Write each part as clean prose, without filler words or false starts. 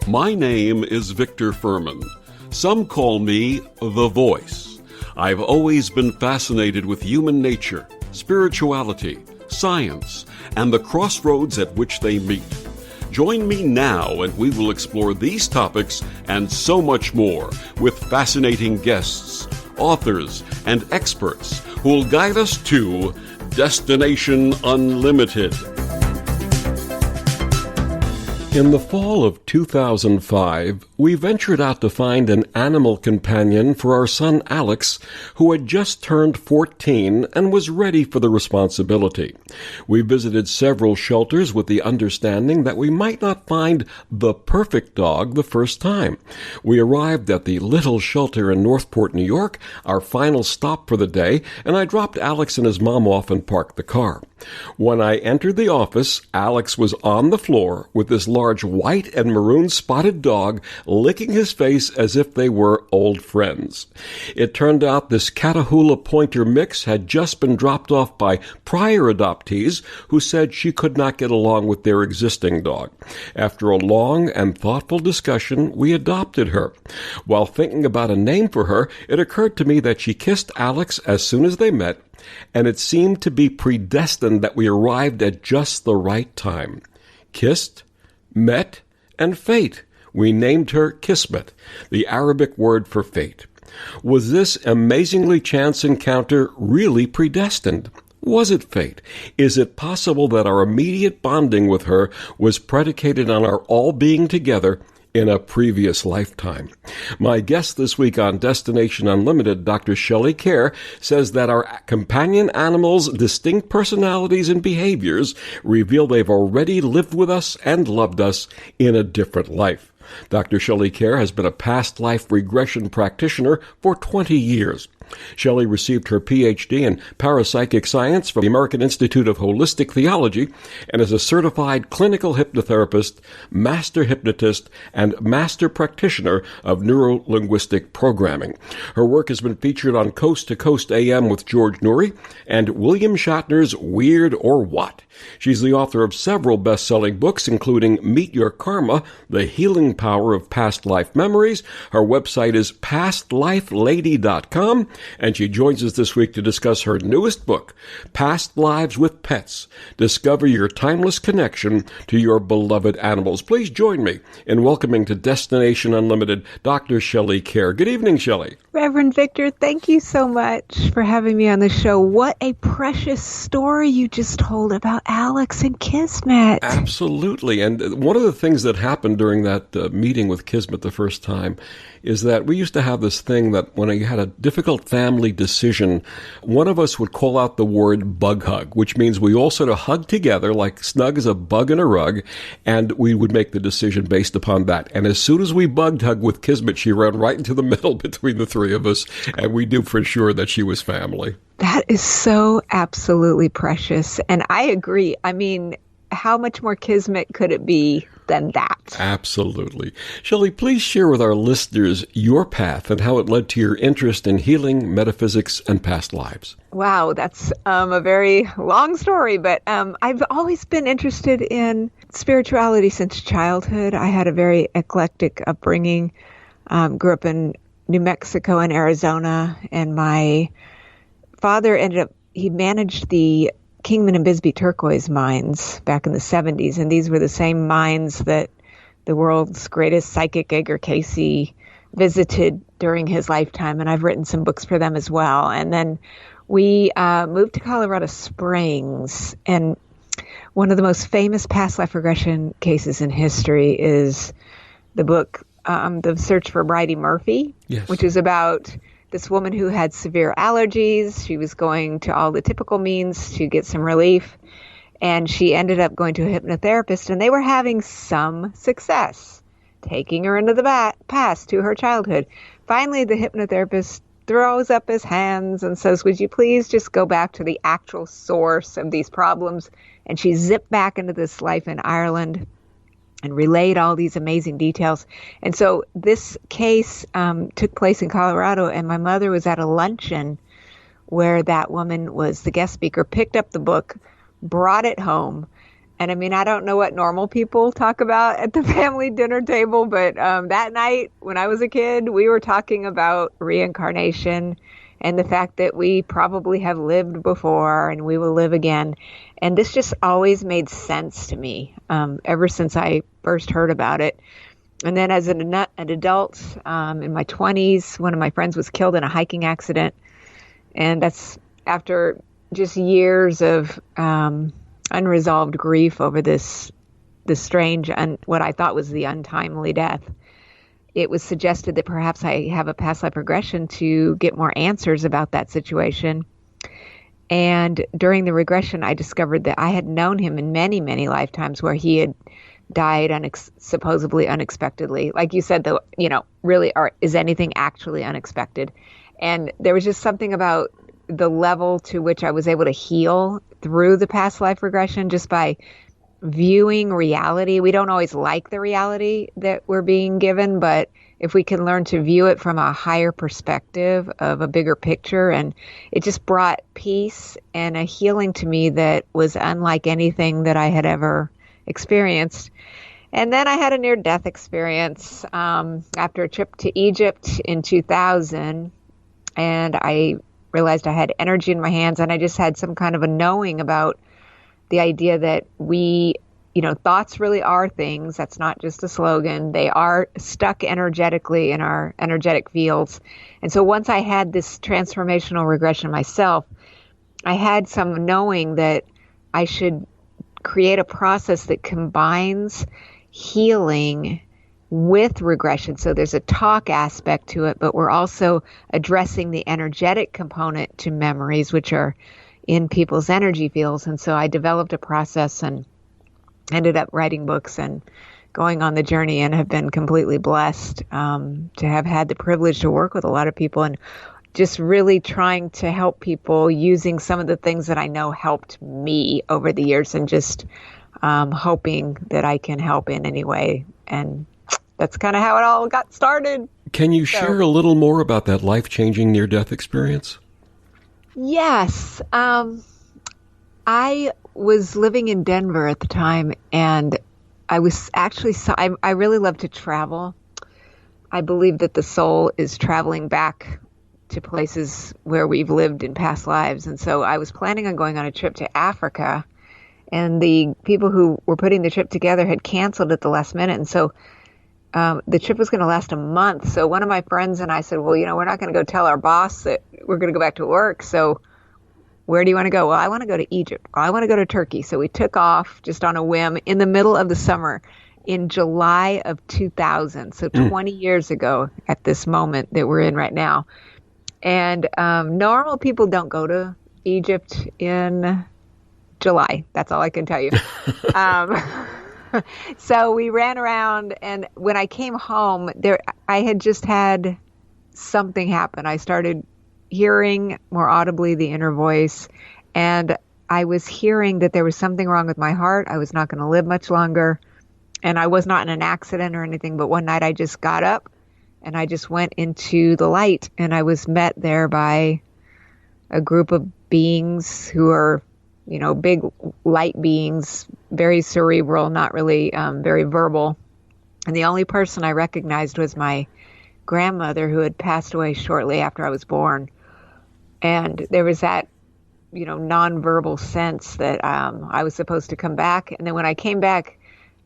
My name is Victor Fuhrman. Some call me The Voice. I've always been fascinated with human nature, spirituality, science, and the crossroads at which they meet. Join me now and we will explore these topics and so much more with fascinating guests, authors, and experts who will guide us to Destination Unlimited. In the fall of 2005, we ventured out to find an animal companion for our son Alex, who had just turned 14 and was ready for the responsibility. We visited several shelters with the understanding that we might not find the perfect dog the first time. We arrived at the Little Shelter in Northport, New York, our final stop for the day, and I dropped Alex and his mom off and parked the car. When I entered the office, Alex was on the floor with this large white and maroon spotted dog licking his face as if they were old friends. It turned out this Catahoula-Pointer mix had just been dropped off by prior adoptees who said she could not get along with their existing dog. After a long and thoughtful discussion, we adopted her. While thinking about a name for her, it occurred to me that she kissed Alex as soon as they met, and it seemed to be predestined that we arrived at just the right time. Kissed, met, and fate. We named her Kismet, the Arabic word for fate. Was this amazingly chance encounter really predestined? Was it fate? Is it possible that our immediate bonding with her was predicated on our all being together in a previous lifetime? My guest this week on Destination Unlimited, Dr. Shelley Kaehr, says that our companion animals' distinct personalities and behaviors reveal they've already lived with us and loved us in a different life. Dr. Shelley Kaehr has been a past life regression practitioner for 20 years. Shelley received her Ph.D. in parapsychic science from the American Institute of Holistic Theology and is a certified clinical hypnotherapist, master hypnotist, and master practitioner of neuro-linguistic programming. Her work has been featured on Coast to Coast AM with George Noory and William Shatner's Weird or What. She's the author of several best-selling books, including Meet Your Karma, The Healing Power of Past Life Memories. Her website is pastlifelady.com, and she joins us this week to discuss her newest book, Past Lives with Pets. Discover your timeless connection to your beloved animals. Please join me in welcoming to Destination Unlimited Dr. Shelley Kaehr. Good evening, Shelley. Reverend Victor, thank you so much for having me on the show. What a precious story you just told about Alex and Kismet. Absolutely. And one of the things that happened during that meeting with Kismet the first time is that we used to have this thing that when you had a difficult family decision, one of us would call out the word bug hug, which means we all sort of hug together like snug as a bug in a rug, and we would make the decision based upon that. And as soon as we bug hugged with Kismet, she ran right into the middle between the three of us, and we knew for sure that she was family. That is so absolutely precious. And I agree. I mean, how much more Kismet could it be than that? Absolutely. Shelley, please share with our listeners your path and how it led to your interest in healing, metaphysics, and past lives. Wow, that's a very long story, but I've always been interested in spirituality since childhood. I had a very eclectic upbringing, grew up in New Mexico and Arizona, and my father he managed the Kingman and Bisbee turquoise mines back in the 70s, and these were the same mines that the world's greatest psychic, Edgar Casey, visited during his lifetime, and I've written some books for them as well. And then we moved to Colorado Springs, and one of the most famous past life regression cases in history is the book, The Search for Bridie Murphy, yes, which is about this woman who had severe allergies. She was going to all the typical means to get some relief, and she ended up going to a hypnotherapist, and they were having some success, taking her into the past to her childhood. Finally, the hypnotherapist throws up his hands and says, "Would you please just go back to the actual source of these problems?" And she zipped back into this life in Ireland and relayed all these amazing details. And so this case took place in Colorado, and my mother was at a luncheon where that woman was the guest speaker, picked up the book, brought it home, And I mean, I don't know what normal people talk about at the family dinner table, but that night when I was a kid, we were talking about reincarnation and the fact that we probably have lived before and we will live again. And this just always made sense to me ever since I first heard about it. And then as an adult in my 20s, one of my friends was killed in a hiking accident. And that's after just years of unresolved grief over this strange and what I thought was the untimely death. It was suggested that perhaps I have a past life regression to get more answers about that situation. And during the regression, I discovered that I had known him in many, many lifetimes where he had died supposedly unexpectedly. Like you said, though, really, is anything actually unexpected? And there was just something about the level to which I was able to heal through the past life regression just by viewing reality. We don't always like the reality that we're being given, but if we can learn to view it from a higher perspective of a bigger picture, and it just brought peace and a healing to me that was unlike anything that I had ever experienced. And then I had a near-death experience after a trip to Egypt in 2000, and I realized I had energy in my hands, and I just had some kind of a knowing about the idea that thoughts really are things. That's not just a slogan. They are stuck energetically in our energetic fields. And so once I had this transformational regression myself, I had some knowing that I should create a process that combines healing with regression. So there's a talk aspect to it, but we're also addressing the energetic component to memories, which are in people's energy fields. And so I developed a process and ended up writing books and going on the journey, and have been completely blessed to have had the privilege to work with a lot of people and just really trying to help people using some of the things that I know helped me over the years, and just hoping that I can help in any way. And that's kind of how it all got started. Can you share a little more about that life-changing near-death experience? Yes. I was living in Denver at the time, and I was actually, I really love to travel. I believe that the soul is traveling back to places where we've lived in past lives. And so I was planning on going on a trip to Africa, and the people who were putting the trip together had canceled at the last minute. And so the trip was going to last a month. So one of my friends and I said, well, we're not going to go tell our boss that we're going to go back to work. So where do you want to go? Well, I want to go to Egypt. Well, I want to go to Turkey. So we took off just on a whim in the middle of the summer in July of 2000. So 20 years ago at this moment that we're in right now. And normal people don't go to Egypt in July. That's all I can tell you. So we ran around, and when I came home, I had just had something happen. I started hearing more audibly the inner voice, and I was hearing that there was something wrong with my heart. I was not going to live much longer, and I was not in an accident or anything, but one night I just got up and I just went into the light, and I was met there by a group of beings who are big light beings, very cerebral, not really very verbal. And the only person I recognized was my grandmother, who had passed away shortly after I was born. And there was that, nonverbal sense that I was supposed to come back. And then when I came back,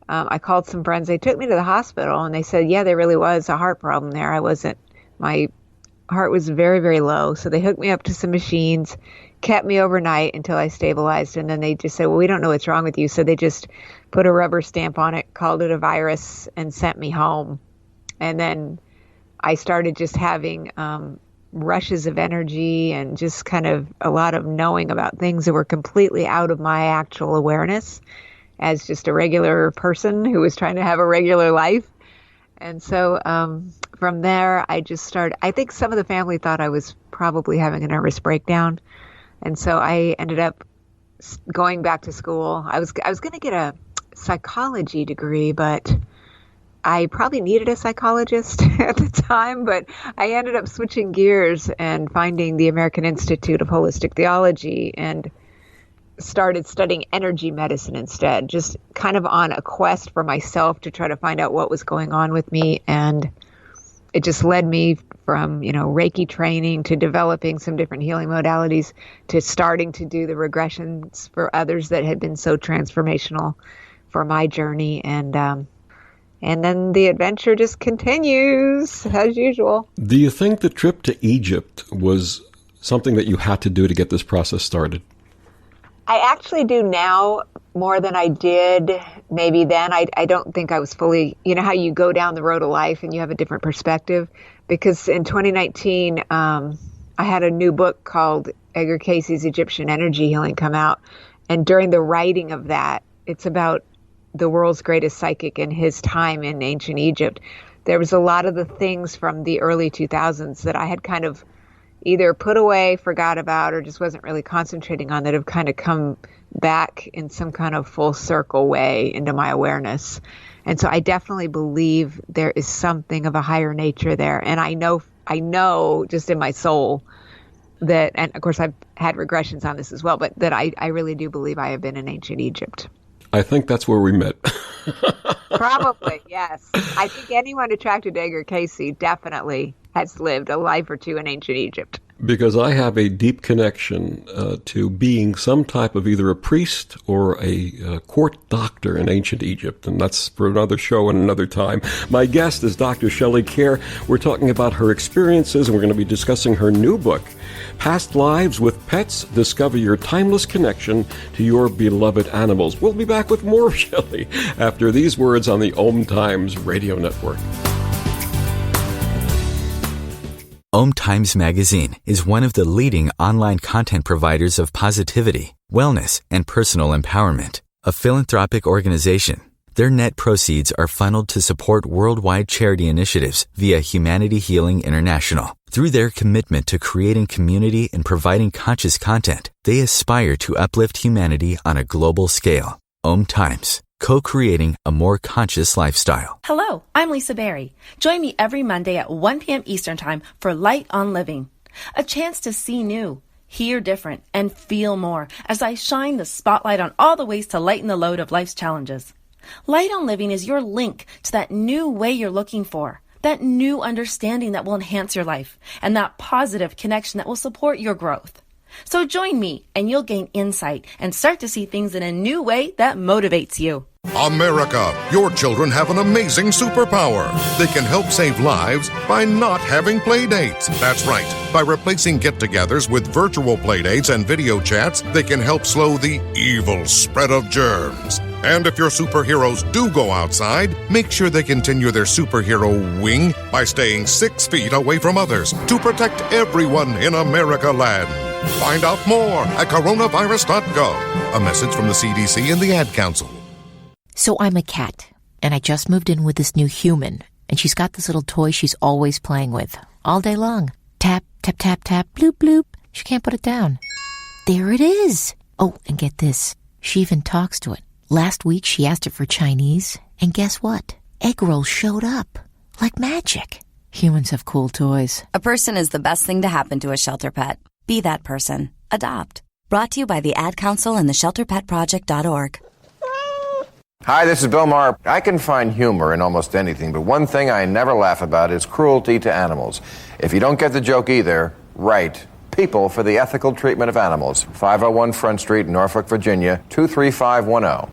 I called some friends. They took me to the hospital, and they said, yeah, there really was a heart problem there. My heart was very, very low. So they hooked me up to some machines, kept me overnight until I stabilized. And then they just said, well, we don't know what's wrong with you. So they just put a rubber stamp on it, called it a virus, and sent me home. And then I started just having rushes of energy and just kind of a lot of knowing about things that were completely out of my actual awareness as just a regular person who was trying to have a regular life. And so from there, I just started, I think some of the family thought I was probably having a nervous breakdown. And so I ended up going back to school. I was going to get a psychology degree, but I probably needed a psychologist at the time, but I ended up switching gears and finding the American Institute of Holistic Theology. And started studying energy medicine instead, just kind of on a quest for myself to try to find out what was going on with me. And it just led me from, Reiki training to developing some different healing modalities to starting to do the regressions for others that had been so transformational for my journey. And then the adventure just continues as usual. Do you think the trip to Egypt was something that you had to do to get this process started? I actually do now more than I did maybe then. I don't think I was fully, how you go down the road of life and you have a different perspective. Because in 2019, I had a new book called Edgar Cayce's Egyptian Energy Healing come out. And during the writing of that, it's about the world's greatest psychic in his time in ancient Egypt. There was a lot of the things from the early 2000s that I had kind of either put away, forgot about, or just wasn't really concentrating on that have kind of come back in some kind of full circle way into my awareness. And so I definitely believe there is something of a higher nature there. And I know just in my soul that, and of course I've had regressions on this as well, but that I really do believe I have been in ancient Egypt. I think that's where we met. Probably, yes. I think anyone attracted to Edgar Cayce definitely has lived a life or two in ancient Egypt. Because I have a deep connection to being some type of either a priest or a court doctor in ancient Egypt. And that's for another show and another time. My guest is Dr. Shelley Kaehr. We're talking about her experiences, and we're going to be discussing her new book, Past Lives with Pets, Discover Your Timeless Connection to Your Beloved Animals. We'll be back with more of Shelley after these words on the OMTimes radio network. OMTimes Magazine is one of the leading online content providers of positivity, wellness, and personal empowerment. A philanthropic organization, their net proceeds are funneled to support worldwide charity initiatives via Humanity Healing International. Through their commitment to creating community and providing conscious content, they aspire to uplift humanity on a global scale. OMTimes, co-creating a more conscious lifestyle. Hello, I'm Lisa Berry. Join me every Monday at 1 p.m. Eastern Time for Light on Living. A chance to see new, hear different, and feel more as I shine the spotlight on all the ways to lighten the load of life's challenges. Light on Living is your link to that new way you're looking for, that new understanding that will enhance your life, and that positive connection that will support your growth. So join me and you'll gain insight and start to see things in a new way that motivates you. America, your children have an amazing superpower. They can help save lives by not having play dates. That's right. By replacing get-togethers with virtual play dates and video chats, they can help slow the evil spread of germs. And if your superheroes do go outside, make sure they continue their superhero wing by staying 6 feet away from others to protect everyone in America land. Find out more at coronavirus.gov. A message from the CDC and the Ad Council. So I'm a cat, and I just moved in with this new human, and she's got this little toy she's always playing with, all day long. Tap, tap, tap, tap, bloop, bloop. She can't put it down. There it is. Oh, and get this. She even talks to it. Last week, she asked it for Chinese, and guess what? Egg rolls showed up. Like magic. Humans have cool toys. A person is the best thing to happen to a shelter pet. Be that person. Adopt. Brought to you by the Ad Council and the ShelterPetProject.org. Hi, this is Bill Maher. I can find humor in almost anything, but one thing I never laugh about is cruelty to animals. If you don't get the joke either, write People for the Ethical Treatment of Animals, 501 Front Street, Norfolk, Virginia, 23510.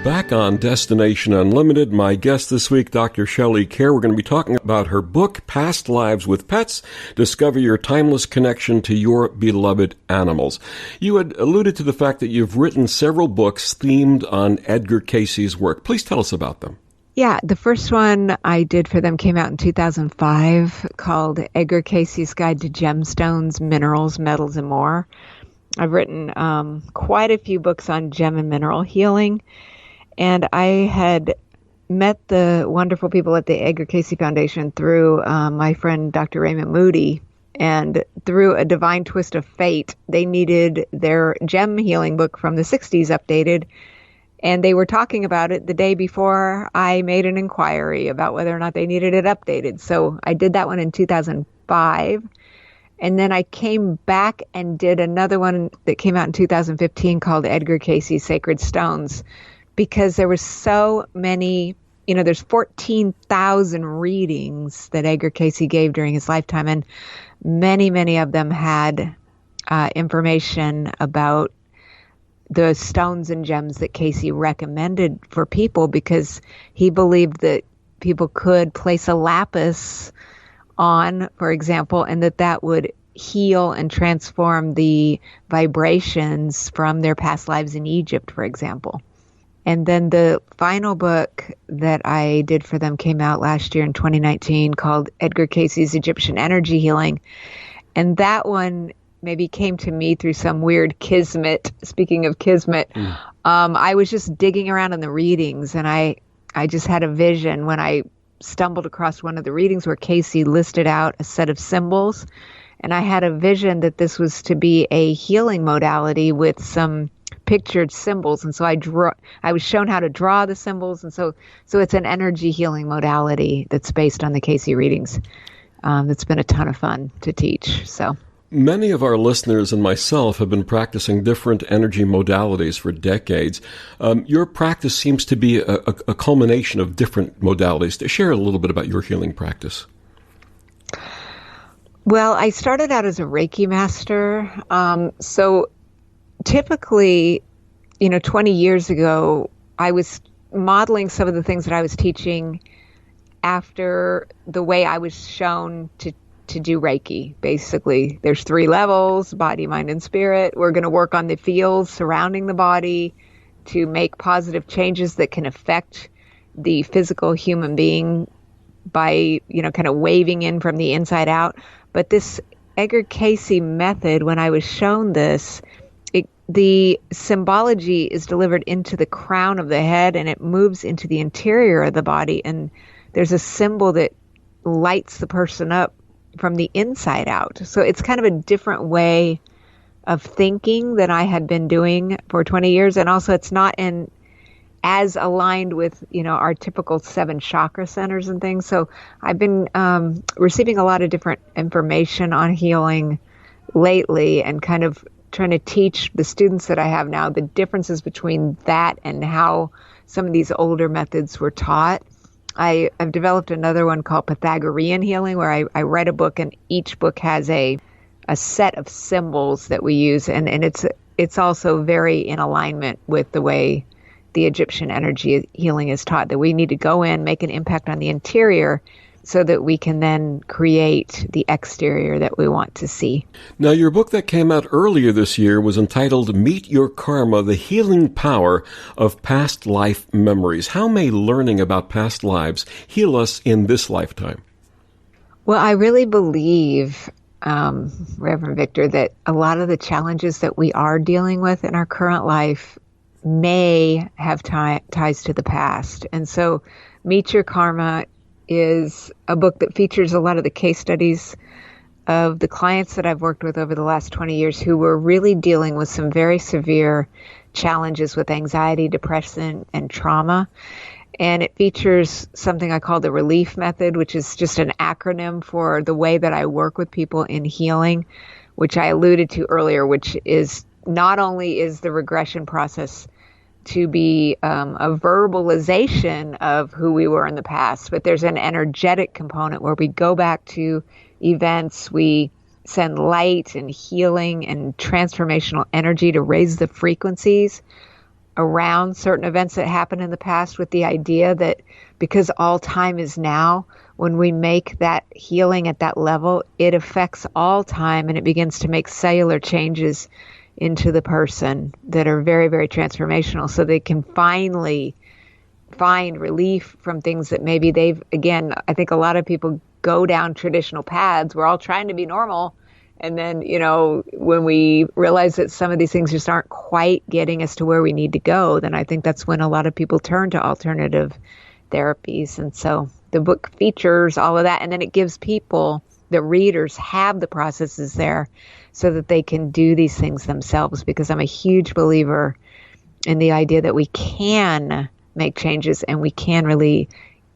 Back on Destination Unlimited, my guest this week, Dr. Shelley Kaehr. We're going to be talking about her book, Past Lives with Pets, Discover Your Timeless Connection to Your Beloved Animals. You had alluded to the fact that you've written several books themed on Edgar Cayce's work. Please tell us about them. Yeah, the first one I did for them came out in 2005 called Edgar Cayce's Guide to Gemstones, Minerals, Metals, and More. I've written quite a few books on gem and mineral healing. And I had met the wonderful people at the Edgar Cayce Foundation through my friend Dr. Raymond Moody. And through a divine twist of fate, they needed their gem healing book from the 60s updated. And they were talking about it the day before I made an inquiry about whether or not they needed it updated. So I did that one in 2005. And then I came back and did another one that came out in 2015 called Edgar Cayce's Sacred Stones, because there were so many, there's 14,000 readings that Edgar Cayce gave during his lifetime, and many, many of them had information about the stones and gems that Cayce recommended for people, because he believed that people could place a lapis on, for example, and that would heal and transform the vibrations from their past lives in Egypt, for example. And then the final book that I did for them came out last year in 2019 called Edgar Cayce's Egyptian Energy Healing. And that one maybe came to me through some weird Kismet. Speaking of Kismet, I was just digging around in the readings, and I just had a vision when I stumbled across one of the readings where Cayce listed out a set of symbols. And I had a vision that this was to be a healing modality with some pictured symbols. And so I was shown how to draw the symbols. And so it's an energy healing modality that's based on the Cayce readings. It's been a ton of fun to teach. So many of our listeners and myself have been practicing different energy modalities for decades. Your practice seems to be a culmination of different modalities. To share a little bit about your healing practice. Well, I started out as a Reiki master. So typically, 20 years ago, I was modeling some of the things that I was teaching after the way I was shown to do Reiki. Basically, there's 3 levels: body, mind, and spirit. We're going to work on the fields surrounding the body to make positive changes that can affect the physical human being by, kind of waving in from the inside out. But this Edgar Cayce method, when I was shown this, the symbology is delivered into the crown of the head, and it moves into the interior of the body. And there's a symbol that lights the person up from the inside out. So it's kind of a different way of thinking than I had been doing for 20 years. And also it's not as aligned with, our typical 7 chakra centers and things. So I've been receiving a lot of different information on healing lately, and kind of trying to teach the students that I have now the differences between that and how some of these older methods were taught. I've developed another one called Pythagorean healing, where I read a book, and each book has a set of symbols that we use, and it's also very in alignment with the way the Egyptian energy healing is taught, that we need to go in, make an impact on the interior so that we can then create the exterior that we want to see. Now, your book that came out earlier this year was entitled Meet Your Karma, The Healing Power of Past Life Memories. How may learning about past lives heal us in this lifetime? Well, I really believe, Reverend Victor, that a lot of the challenges that we are dealing with in our current life may have ties to the past. And so Meet Your Karma is a book that features a lot of the case studies of the clients that I've worked with over the last 20 years who were really dealing with some very severe challenges with anxiety, depression, and trauma. And it features something I call the relief method, which is just an acronym for the way that I work with people in healing, which I alluded to earlier, which is not only is the regression process to be a verbalization of who we were in the past, but there's an energetic component where we go back to events, we send light and healing and transformational energy to raise the frequencies around certain events that happened in the past, with the idea that because all time is now, when we make that healing at that level, it affects all time, and it begins to make cellular changes into the person that are very, very transformational, so they can finally find relief from things that maybe again, I think a lot of people go down traditional paths. We're all trying to be normal. And then, when we realize that some of these things just aren't quite getting us to where we need to go, then I think that's when a lot of people turn to alternative therapies. And so the book features all of that. And then it gives people, the readers have the processes there so that they can do these things themselves, because I'm a huge believer and the idea that we can make changes and we can really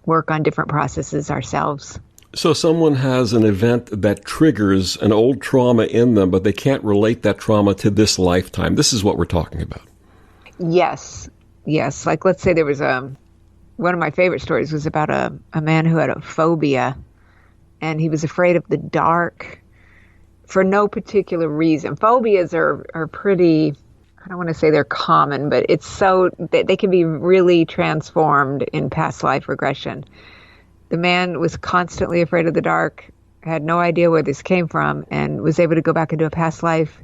work on different processes ourselves. So someone has an event that triggers an old trauma in them, but they can't relate that trauma to this lifetime. This is what we're talking about. Yes. Like, let's say there was one of my favorite stories was about a man who had a phobia, and he was afraid of the dark for no particular reason. Phobias are pretty, I don't want to say they're common, but it's so, they can be really transformed in past life regression. The man was constantly afraid of the dark, had no idea where this came from, and was able to go back into a past life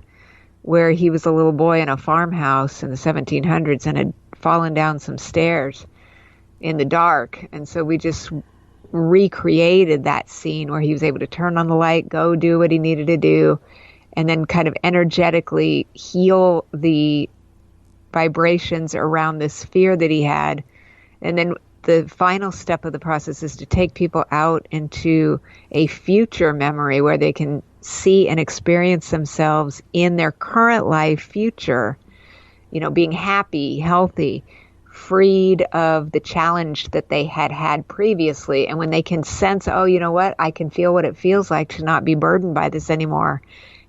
where he was a little boy in a farmhouse in the 1700s and had fallen down some stairs in the dark. And so we just recreated that scene where he was able to turn on the light, go do what he needed to do, and then kind of energetically heal the vibrations around this fear that he had. And then the final step of the process is to take people out into a future memory where they can see and experience themselves in their current life future, being happy, healthy, freed of the challenge that they had previously. And when they can sense, oh, you know what, I can feel what it feels like to not be burdened by this anymore.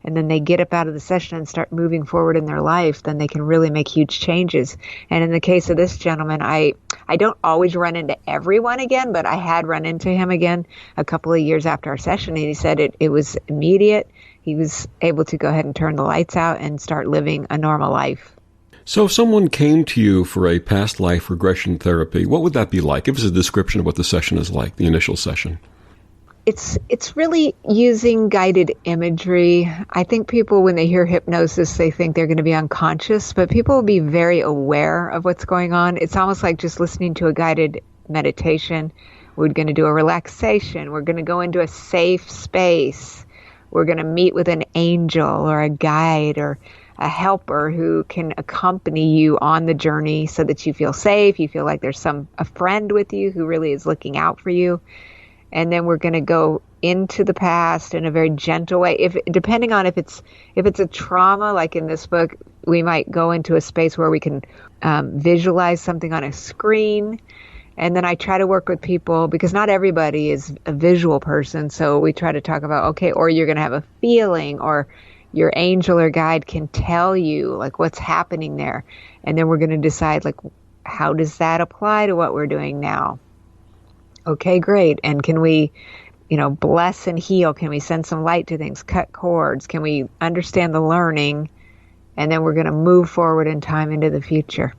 And then they get up out of the session and start moving forward in their life, then they can really make huge changes. And in the case of this gentleman, I don't always run into everyone again, but I had run into him again a couple of years after our session. And he said it was immediate. He was able to go ahead and turn the lights out and start living a normal life. So if someone came to you for a past life regression therapy, what would that be like? Give us a description of what the session is like, the initial session. It's really using guided imagery. I think people, when they hear hypnosis, they think they're going to be unconscious, but people will be very aware of what's going on. It's almost like just listening to a guided meditation. We're going to do a relaxation. We're going to go into a safe space. We're going to meet with an angel or a guide or a helper who can accompany you on the journey so that you feel safe. You feel like there's a friend with you who really is looking out for you. And then we're going to go into the past in a very gentle way. Depending on if it's a trauma, like in this book, we might go into a space where we can visualize something on a screen. And then I try to work with people because not everybody is a visual person. So we try to talk about, okay, or you're going to have a feeling, or your angel or guide can tell you like what's happening there. And then we're going to decide like, how does that apply to what we're doing now? Okay, great. And can we, bless and heal? Can we send some light to things, cut cords? Can we understand the learning? And then we're going to move forward in time into the future.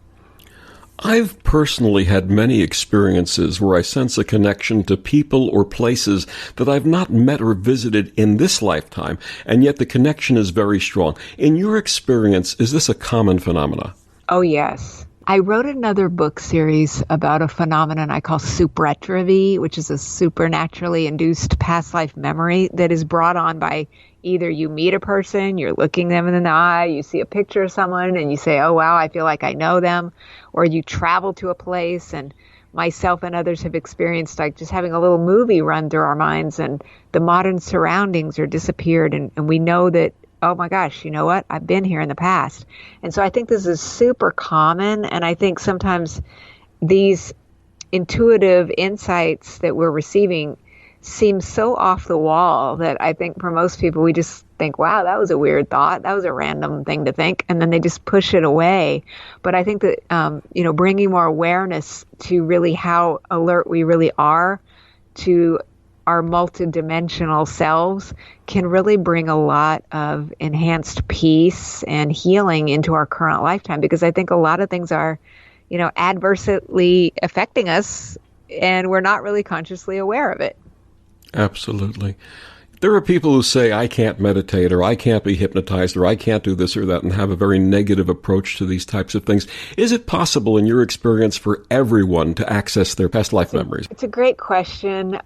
I've personally had many experiences where I sense a connection to people or places that I've not met or visited in this lifetime, and yet the connection is very strong. In your experience, is this a common phenomena? Oh, yes. I wrote another book series about a phenomenon I call supretravy, which is a supernaturally induced past life memory that is brought on by either you meet a person, you're looking them in the eye, you see a picture of someone and you say, oh, wow, I feel like I know them, or you travel to a place. And myself and others have experienced like just having a little movie run through our minds and the modern surroundings are disappeared. And we know that, oh my gosh, you know what? I've been here in the past. And so I think this is super common. And I think sometimes these intuitive insights that we're receiving seem so off the wall that I think for most people, we just think, wow, that was a weird thought. That was a random thing to think. And then they just push it away. But I think that, bringing more awareness to really how alert we really are to our multidimensional selves can really bring a lot of enhanced peace and healing into our current lifetime, because I think a lot of things are, adversely affecting us and we're not really consciously aware of it. Absolutely. There are people who say, I can't meditate, or I can't be hypnotized, or I can't do this or that, and have a very negative approach to these types of things. Is it possible, in your experience, for everyone to access their past life memories? It's a great question.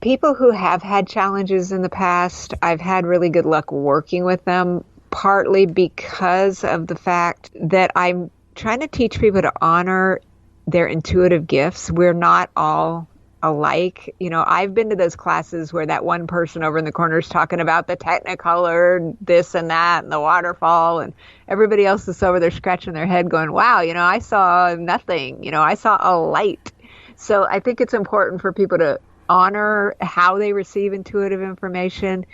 People who have had challenges in the past, I've had really good luck working with them, partly because of the fact that I'm trying to teach people to honor their intuitive gifts. We're not all alike. I've been to those classes where that one person over in the corner is talking about the Technicolor, this and that, and the waterfall, and everybody else is over there scratching their head going, wow, I saw nothing. I saw a light. So I think it's important for people to honor how they receive intuitive information.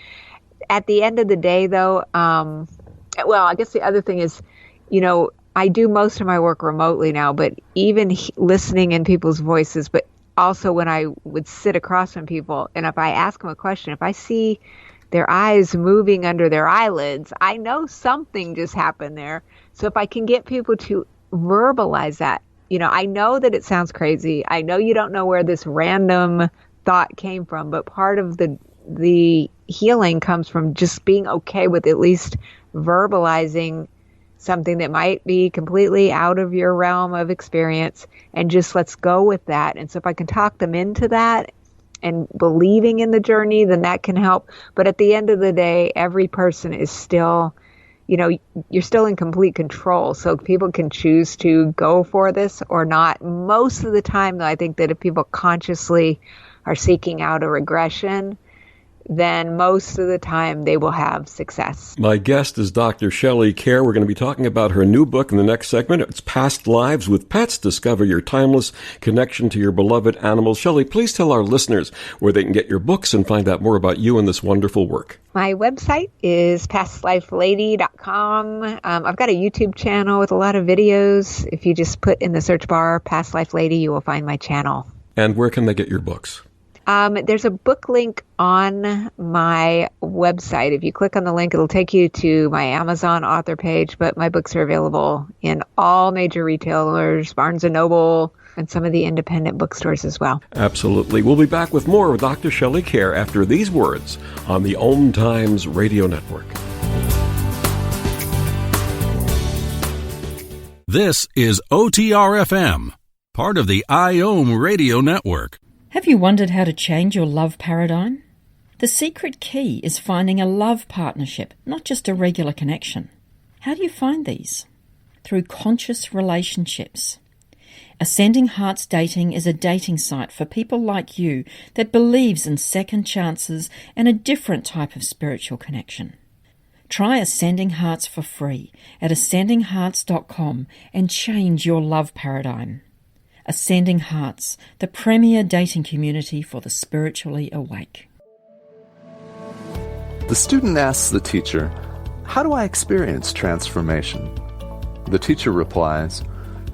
At the end of the day, though, I guess the other thing is, I do most of my work remotely now, but even listening in people's voices, but also when I would sit across from people, and if I ask them a question, if I see their eyes moving under their eyelids, I know something just happened there. So if I can get people to verbalize that, I know that it sounds crazy. I know you don't know where this random thought came from, but part of the healing comes from just being okay with at least verbalizing something that might be completely out of your realm of experience, and just let's go with that. And so if I can talk them into that and believing in the journey, then that can help. But at the end of the day, every person is still, you're still in complete control. So people can choose to go for this or not. Most of the time, though, I think that if people consciously are seeking out a regression, then most of the time they will have success. My guest is Dr. Shelley Kaehr. We're going to be talking about her new book in the next segment. It's Past Lives with Pets. Discover your timeless connection to your beloved animals. Shelley, please tell our listeners where they can get your books and find out more about you and this wonderful work. My website is pastlifelady.com. I've got a YouTube channel with a lot of videos. If you just put in the search bar Past Life Lady, you will find my channel. And where can they get your books? There's a book link on my website. If you click on the link, it'll take you to my Amazon author page, but my books are available in all major retailers, Barnes & Noble, and some of the independent bookstores as well. Absolutely. We'll be back with more with Dr. Shelley Kaehr after these words on the OMTimes Radio Network. This is OTR-FM, part of the IOM Radio Network. Have you wondered how to change your love paradigm? The secret key is finding a love partnership, not just a regular connection. How do you find these? Through conscious relationships. Ascending Hearts Dating is a dating site for people like you that believes in second chances and a different type of spiritual connection. Try Ascending Hearts for free at ascendinghearts.com and change your love paradigm. Ascending Hearts, the premier dating community for the spiritually awake. The student asks the teacher, "How do I experience transformation?" The teacher replies,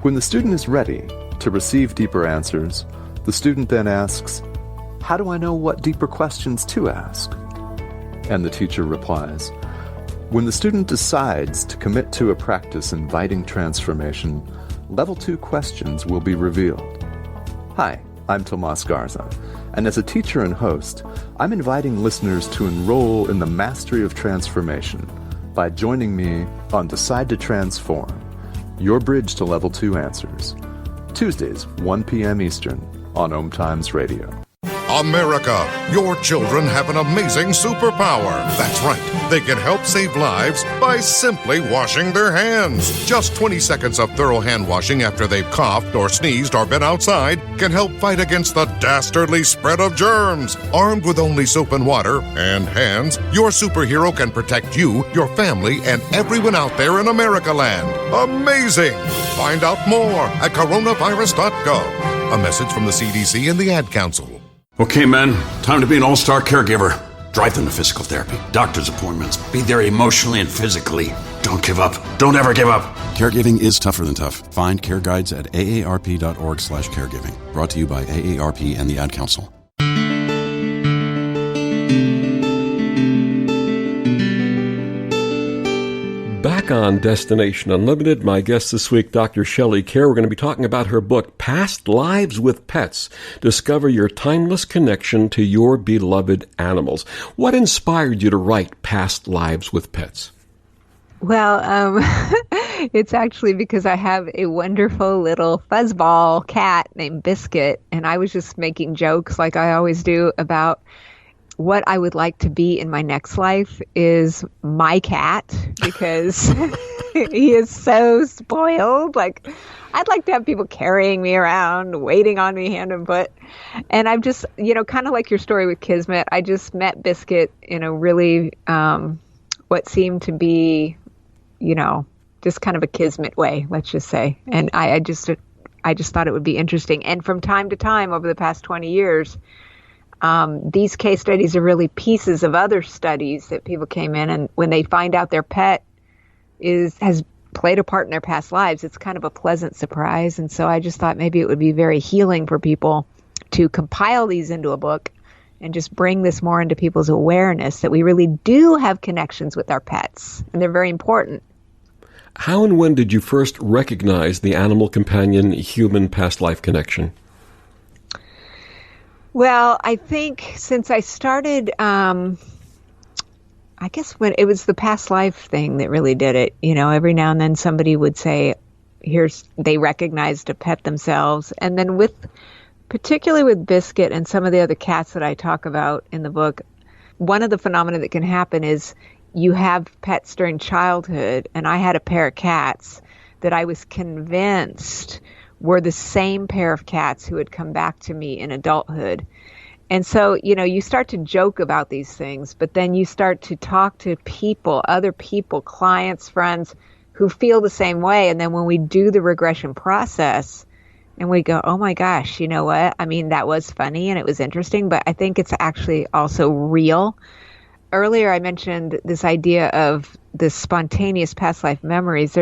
"When the student is ready to receive deeper answers, the student then asks, 'How do I know what deeper questions to ask?' And the teacher replies, "When the student decides to commit to a practice inviting transformation, Level 2 questions will be revealed." Hi, I'm Tomas Garza, and as a teacher and host, I'm inviting listeners to enroll in the mastery of transformation by joining me on Decide to Transform, your bridge to Level 2 answers. Tuesdays, 1 p.m. Eastern on OMTimes Radio. America, your children have an amazing superpower. That's right. They can help save lives by simply washing their hands. Just 20 seconds of thorough hand washing after they've coughed or sneezed or been outside can help fight against the dastardly spread of germs. Armed with only soap and water and hands, your superhero can protect you, your family, and everyone out there in America land. Amazing! Find out more at coronavirus.gov. A message from the CDC and the Ad Council. Okay, men, time to be an all-star caregiver. Drive them to physical therapy, doctor's appointments, be there emotionally and physically. Don't give up. Don't ever give up. Caregiving is tougher than tough. Find care guides at aarp.org/caregiving. Brought to you by AARP and the Ad Council. Back on Destination Unlimited, my guest this week, Dr. Shelley Kaehr. We're going to be talking about her book, Past Lives with Pets. Discover your timeless connection to your beloved animals. What inspired you to write Past Lives with Pets? Well, it's actually because I have a wonderful little fuzzball cat named Biscuit, and I was just making jokes like I always do about what I would like to be in my next life is my cat, because he is so spoiled. Like, I'd like to have people carrying me around, waiting on me hand and foot. And I've just, kind of like your story with Kismet, I just met Biscuit in a really, what seemed to be, just kind of a Kismet way, let's just say. And I just thought it would be interesting. And from time to time over the past 20 years, these case studies are really pieces of other studies that people came in, and when they find out their pet has played a part in their past lives, it's kind of a pleasant surprise. And so I just thought maybe it would be very healing for people to compile these into a book and just bring this more into people's awareness that we really do have connections with our pets, and they're very important. How and when did you first recognize the animal companion-human past life connection? Well, I think since I started, I guess when it was the past life thing that really did it, every now and then somebody would say, they recognized a pet themselves. And then particularly with Biscuit and some of the other cats that I talk about in the book, one of the phenomena that can happen is you have pets during childhood, and I had a pair of cats that I was convinced were the same pair of cats who had come back to me in adulthood. And so, you start to joke about these things, but then you start to talk to people, other people, clients, friends who feel the same way. And then when we do the regression process and we go, oh my gosh, you know what? I mean, that was funny and it was interesting, but I think it's actually also real. Earlier, I mentioned this idea of the spontaneous past life memories.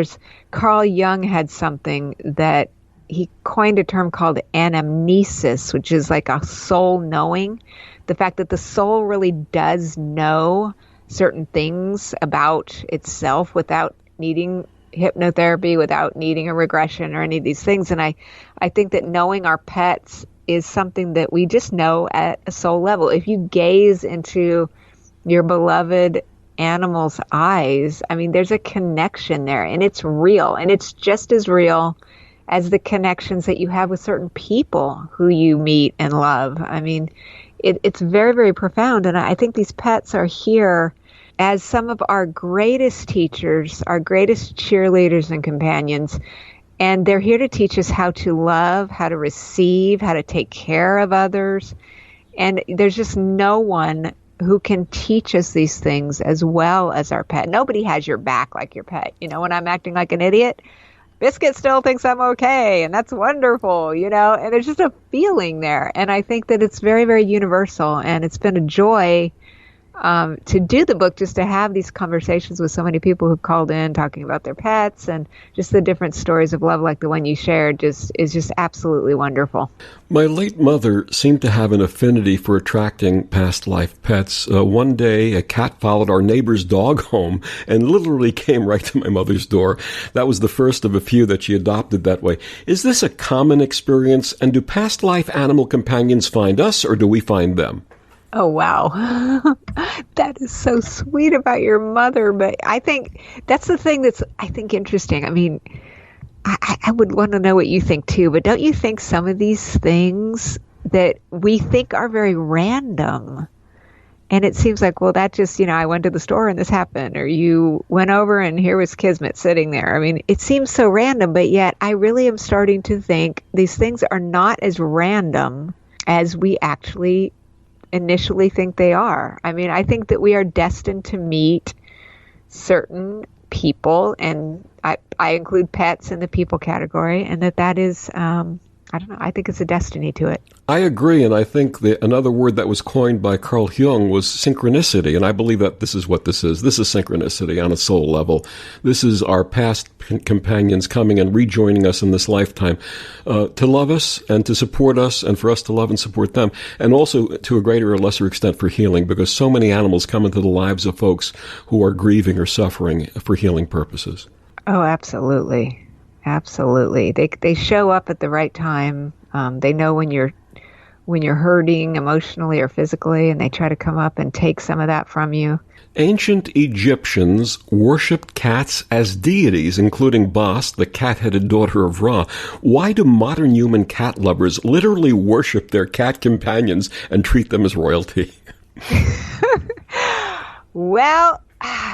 Carl Jung had something that he coined a term called Anamnesis, which is like a soul knowing. The fact that the soul really does know certain things about itself without needing hypnotherapy, without needing a regression or any of these things. And I think that knowing our pets is something that we just know at a soul level. If you gaze into your beloved animal's eyes, I mean, there's a connection there, and it's real, and it's just as real as the connections that you have with certain people who you meet and love. I mean, it's very, very profound. And I think these pets are here as some of our greatest teachers, our greatest cheerleaders and companions. And they're here to teach us how to love, how to receive, how to take care of others. And there's just no one who can teach us these things as well as our pet. Nobody has your back like your pet. When I'm acting like an idiot, Biscuit still thinks I'm okay, and that's wonderful, and there's just a feeling there. And I think that it's very, very universal, and it's been a joy to do the book, just to have these conversations with so many people who've called in talking about their pets, and just the different stories of love like the one you shared is just absolutely wonderful. My late mother seemed to have an affinity for attracting past life pets. One day, a cat followed our neighbor's dog home and literally came right to my mother's door. That was the first of a few that she adopted that way. Is this a common experience, and do past life animal companions find us, or do we find them? Oh, wow. That is so sweet about your mother. But I think that's the thing that's, interesting. I mean, I would want to know what you think too, but don't you think some of these things that we think are very random, and it seems like, well, that just, I went to the store and this happened, or you went over and here was Kismet sitting there. I mean, it seems so random, but yet I really am starting to think these things are not as random as we actually initially think they are. I mean, I think that we are destined to meet certain people, and I include pets in the people category, and that is, I don't know, I think it's a destiny to it. I agree, and I think that another word that was coined by Carl Jung was synchronicity, and I believe that this is what this is. This is synchronicity on a soul level. This is our past companions coming and rejoining us in this lifetime to love us and to support us, and for us to love and support them, and also to a greater or lesser extent for healing, because so many animals come into the lives of folks who are grieving or suffering for healing purposes. Oh, absolutely. Absolutely. They show up at the right time. They know when you're hurting emotionally or physically, and they try to come up and take some of that from you. Ancient Egyptians worshipped cats as deities, including Bast, the cat-headed daughter of Ra. Why do modern human cat lovers literally worship their cat companions and treat them as royalty? Well,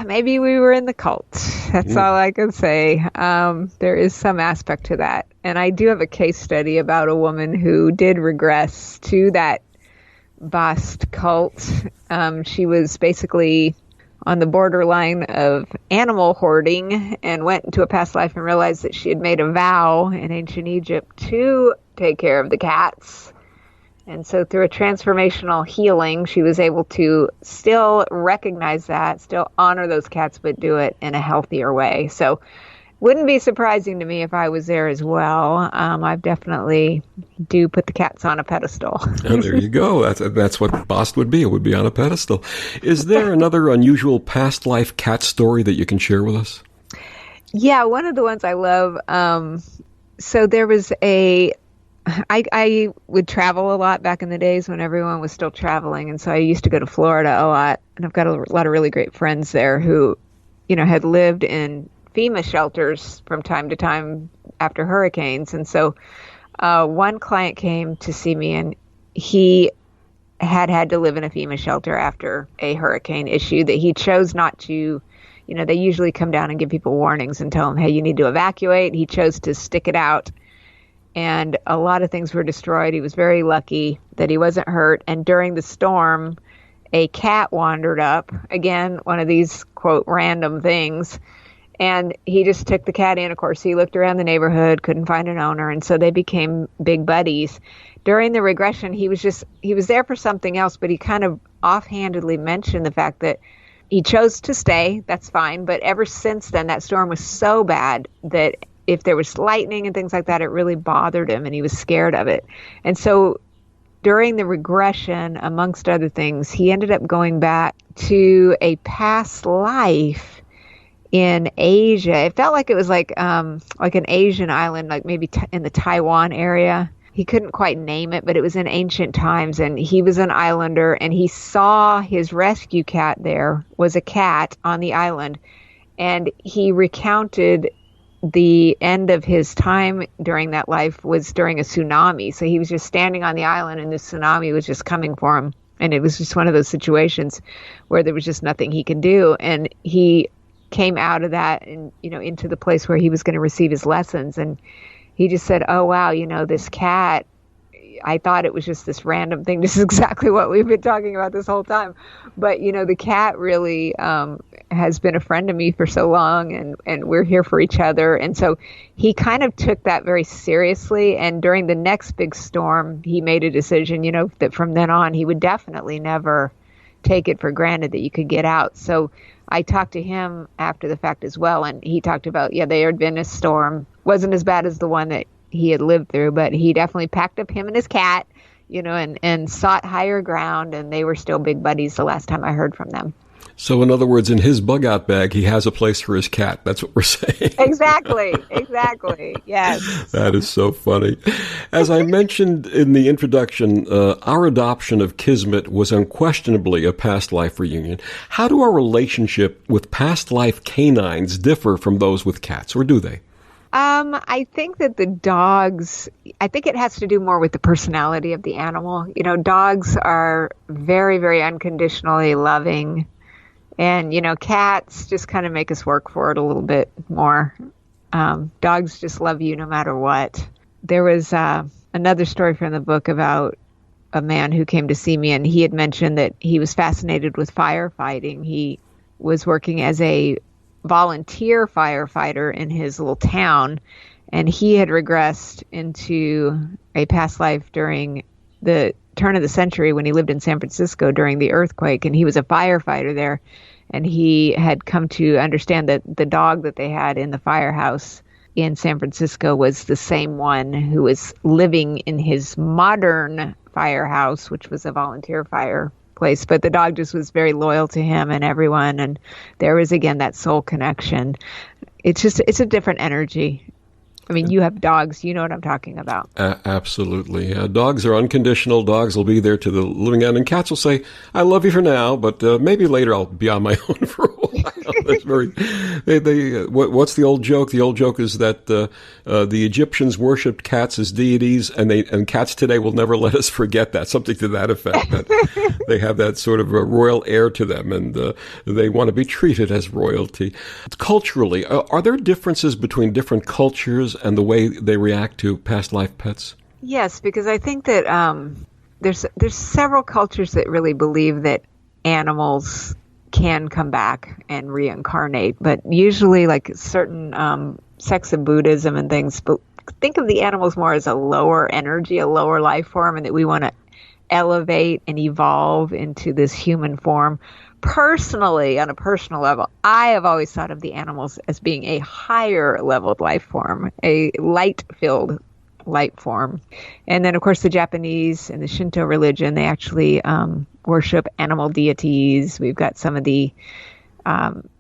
maybe we were in the cult. That's all I can say. There is some aspect to that. And I do have a case study about a woman who did regress to that Bast cult. She was basically on the borderline of animal hoarding and went into a past life and realized that she had made a vow in ancient Egypt to take care of the cats. And so through a transformational healing, she was able to still recognize that, still honor those cats, but do it in a healthier way. So wouldn't be surprising to me if I was there as well. I definitely do put the cats on a pedestal. And there you go. That's what Bast would be. It would be on a pedestal. Is there another unusual past life cat story that you can share with us? Yeah, one of the ones I love. So there was I would travel a lot back in the days when everyone was still traveling. And so I used to go to Florida a lot. And I've got a lot of really great friends there who, had lived in FEMA shelters from time to time after hurricanes. And so one client came to see me, and he had to live in a FEMA shelter after a hurricane issue that he chose not to. They usually come down and give people warnings and tell them, hey, you need to evacuate. He chose to stick it out. And a lot of things were destroyed. He was very lucky that he wasn't hurt. And during the storm, a cat wandered up. Again, one of these, quote, random things. And he just took the cat in. Of course, he looked around the neighborhood, couldn't find an owner. And so they became big buddies. During the regression, he was there for something else, but he kind of offhandedly mentioned the fact that he chose to stay. That's fine. But ever since then, that storm was so bad that if there was lightning and things like that, it really bothered him and he was scared of it. And so during the regression, amongst other things, he ended up going back to a past life in Asia. It felt like it was like an Asian island, like maybe in the Taiwan area. He couldn't quite name it, but it was in ancient times, and he was an islander, and he saw his rescue cat there was a cat on the island, and he recounted the end of his time during that life was during a tsunami. So he was just standing on the island and the tsunami was just coming for him. And it was just one of those situations where there was just nothing he could do. And he came out of that and, into the place where he was going to receive his lessons. And he just said, oh, wow, this cat, I thought it was just this random thing. This is exactly what we've been talking about this whole time. But, the cat really has been a friend to me for so long, and we're here for each other. And so he kind of took that very seriously. And during the next big storm, he made a decision, that from then on, he would definitely never take it for granted that you could get out. So I talked to him after the fact as well. And he talked about, there had been a storm. Wasn't as bad as the one that he had lived through, but he definitely packed up him and his cat, and sought higher ground, and they were still big buddies the last time I heard from them. So in other words, in his bug-out bag, he has a place for his cat. That's what we're saying. Exactly. Yes. That is so funny. As I mentioned in the introduction, our adoption of Kismet was unquestionably a past life reunion. How do our relationship with past life canines differ from those with cats, or do they? I think that the dogs, I think it has to do more with the personality of the animal. Dogs are very, very unconditionally loving. And, cats just kind of make us work for it a little bit more. Dogs just love you no matter what. There was another story from the book about a man who came to see me, and he had mentioned that he was fascinated with firefighting. He was working as a volunteer firefighter in his little town, and he had regressed into a past life during the turn of the century when he lived in San Francisco during the earthquake, and he was a firefighter there, and he had come to understand that the dog that they had in the firehouse in San Francisco was the same one who was living in his modern firehouse, which was a volunteer fire place, but the dog just was very loyal to him and everyone, and there was again that soul connection. It's a different energy. I mean, you have dogs, you know what I'm talking about. Absolutely. Dogs are unconditional. Dogs will be there to the living end, and cats will say, I love you for now, but maybe later I'll be on my own for a while. That's very. What's the old joke? The old joke is that the Egyptians worshipped cats as deities, and cats today will never let us forget that. Something to that effect. That they have that sort of a royal air to them, and they want to be treated as royalty. Culturally, are there differences between different cultures and the way they react to past life pets? Yes, because I think that there's several cultures that really believe that animals can come back and reincarnate, but usually like certain sects of Buddhism and things, but think of the animals more as a lower energy, a lower life form, and that we want to elevate and evolve into this human form. Personally, on a personal level, I have always thought of the animals as being a higher leveled life form, a light-filled light form. And then, of course, the Japanese and the Shinto religion, they actually worship animal deities. We've got some of the